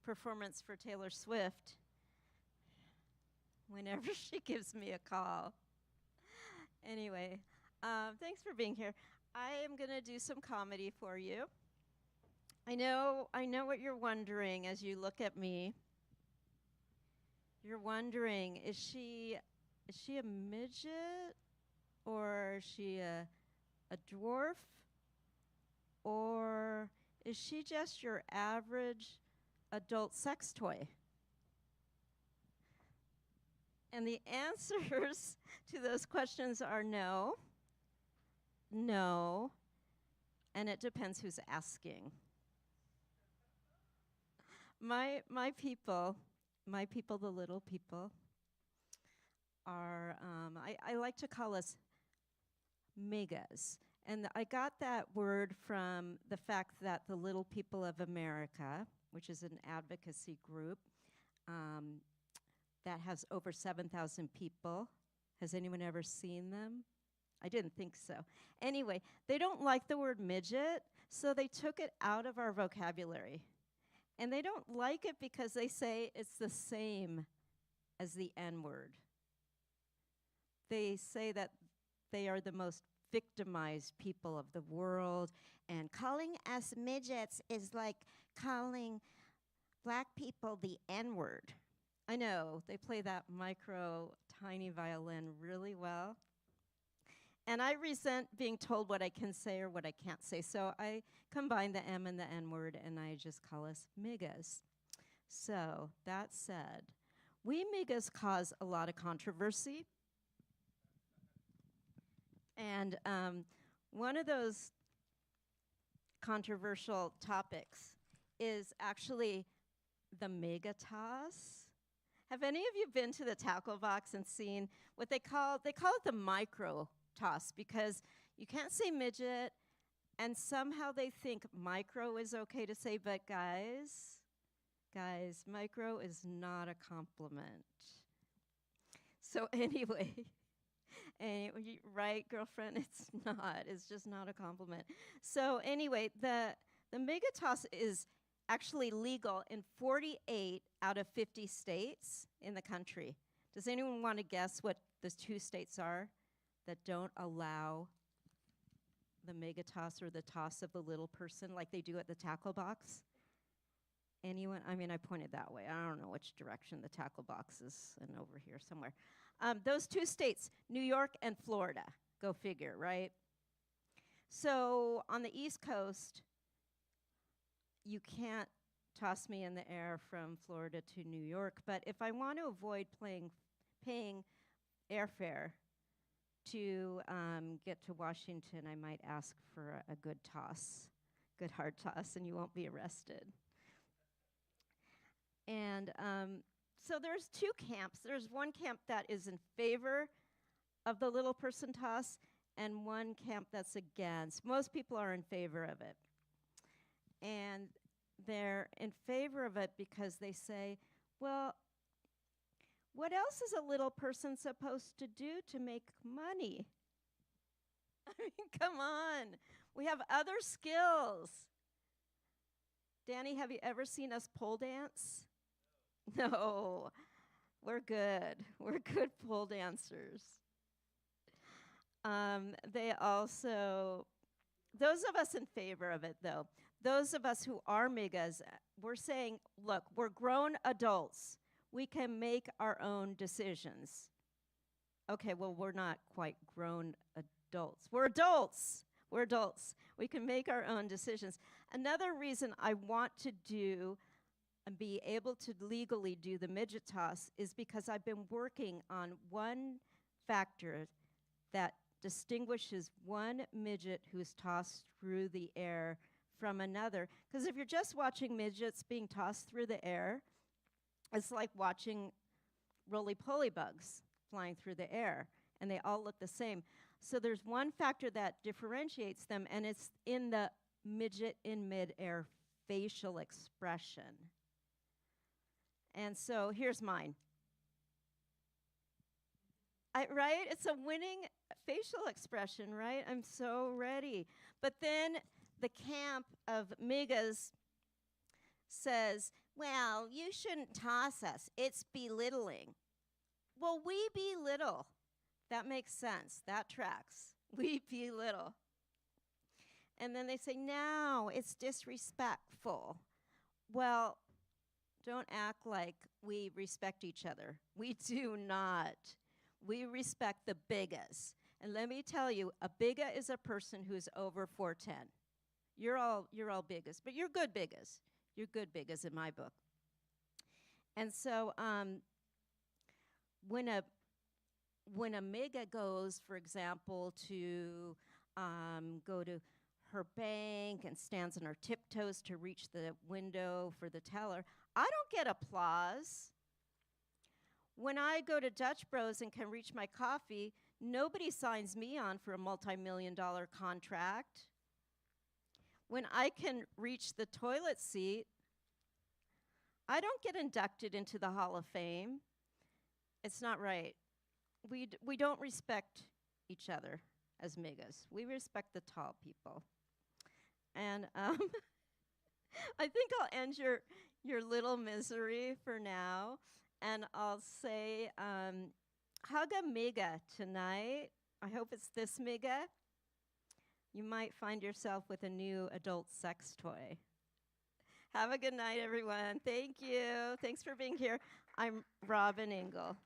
performance for Taylor Swift whenever she gives me a call. Anyway, thanks for being here. I am going to do some comedy for you. I know what you're wondering as you look at me. You're wondering, is she a midget, or is she a dwarf, or is she just your average adult sex toy? And the answers to those questions are no, no, and it depends who's asking. My people, the little people, are, I like to call us megas. And I got that word from the fact that the Little People of America, which is an advocacy group that has over 7,000 people. Has anyone ever seen them? I didn't think so. Anyway, they don't like the word midget, so they took it out of our vocabulary. And they don't like it because they say it's the same as the N-word. They say that they are the most victimized people of the world, and calling us midgets is like calling black people the N-word. I know, they play that micro, tiny violin really well. And I resent being told what I can say or what I can't say, so I combine the M and the N-word, and I just call us migas. So, that said, we migas cause a lot of controversy. And one of those controversial topics is actually the mega toss. Have any of you been to the tackle box and seen what they call it the micro toss, because you can't say midget, and somehow they think micro is okay to say, but guys, micro is not a compliment. So anyway, right, girlfriend? It's not. It's just not a compliment. So anyway, the mega toss is actually legal in 48 out of 50 states in the country. Does anyone want to guess what the 2 states are that don't allow the mega toss or the toss of the little person like they do at the tackle box? Anyone? I mean, I pointed that way. I don't know which direction the tackle box is, and over here somewhere. Those 2 states, New York and Florida. Go figure, right? So on the East Coast, you can't toss me in the air from Florida to New York, but if I want to avoid paying airfare to get to Washington, I might ask for a good toss, good hard toss, and you won't be arrested. And so there's 2 camps. There's one camp that is in favor of the little person toss, and one camp that's against. Most people are in favor of it. And they're in favor of it because they say, well, what else is a little person supposed to do to make money? I mean, come on. We have other skills. Danny, have you ever seen us pole dance? No. We're good. We're good pole dancers. They also, those of us in favor of it, though, those of us who are migas, we're saying, look, we're grown adults. We can make our own decisions. Okay, well, we're not quite grown adults. We're adults. We're adults. We can make our own decisions. Another reason I want to do and be able to legally do the midget toss is because I've been working on one factor that distinguishes one midget who's tossed through the air from another. Because if you're just watching midgets being tossed through the air, it's like watching roly-poly bugs flying through the air, and they all look the same. So there's one factor that differentiates them, and it's in the midget in midair facial expression. And so here's mine. Right? It's a winning facial expression, right? I'm so ready. But then the camp of migas, says, well, you shouldn't toss us. It's belittling. Well, we belittle. That makes sense. That tracks. We belittle. And then they say, no, it's disrespectful. Well, don't act like we respect each other. We do not. We respect the bigas. And let me tell you, a biga is a person who's over 4'10". You're all bigas, but you're good bigas. You're good bigas in my book. And so when a miga goes, for example, to go to her bank and stands on her tiptoes to reach the window for the teller, I don't get applause. When I go to Dutch Bros and can reach my coffee, nobody signs me on for a multi-million-dollar contract. When I can reach the toilet seat, I don't get inducted into the Hall of Fame. It's not right. We don't respect each other as migas. We respect the tall people. And I think I'll end your little misery for now, and I'll say, hug a miga tonight. I hope it's this miga. You might find yourself with a new adult sex toy. Have a good night, everyone. Thank you. Thanks for being here. I'm Robyn Engel.